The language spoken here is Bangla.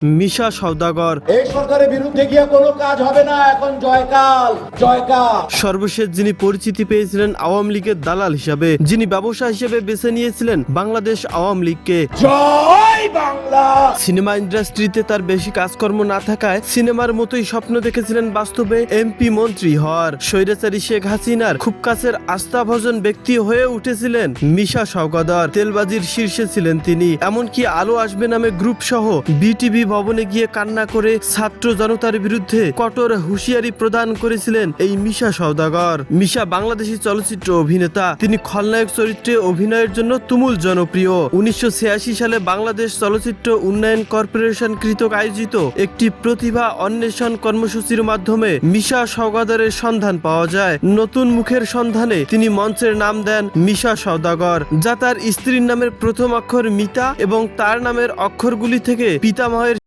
মিশা সওদাগর এই সরকারের বিরুদ্ধে গিয়ে কোনো কাজ হবে না, এখন জয়কাল জয়কাল। সর্বশেষ যিনি পরিচিতি পেয়েছিলেন আওয়ামী লীগের দালাল হিসাবে, যিনি ব্যবসা হিসেবে বেছে নিয়েছিলেন বাংলাদেশ আওয়ামী লীগকে। জয় বাংলা। সিনেমা ইন্ডাস্ট্রিতে তার বেশি কাজকর্ম না থাকায় সিনেমার মতোই স্বপ্ন দেখেছিলেন বাস্তবে এমপি মন্ত্রী হওয়ার। স্বৈরাচারী শেখ হাসিনার খুব কাছের আস্থাভাজন ব্যক্তি হয়ে উঠেছিলেন মিশা সওদাগর। তেলবাজির শীর্ষে ছিলেন তিনি। এমনকি আলো আসবে নামে গ্রুপ সহ বিটিভি ভবনে গিয়ে কান্না করে ছাত্র জনতার বিরুদ্ধে কঠোর হুঁশিয়ারি প্রদান করেছিলেন এই মিশা সওদাগর। মিশা বাংলাদেশী চলচ্চিত্র অভিনেতা। তিনি খলনায়ক চরিত্রে অভিনয়ের জন্য তুমুল জনপ্রিয়। 1986 সালে বাংলাদেশ চলচ্চিত্র উন্নয়ন কর্পোরেশন কর্তৃক আয়োজিত একটি প্রতিভা অন্বেষণ কর্মসূচির মাধ্যমে মিশা সওদাগরের সন্ধান পাওয়া যায়। নতুন মুখের সন্ধানে তিনি মঞ্চের নাম দেন মিশা সওদাগর, যা তার স্ত্রীর নামের প্রথম অক্ষর মিতা এবং তার নামের অক্ষরগুলি থেকে পিতামহের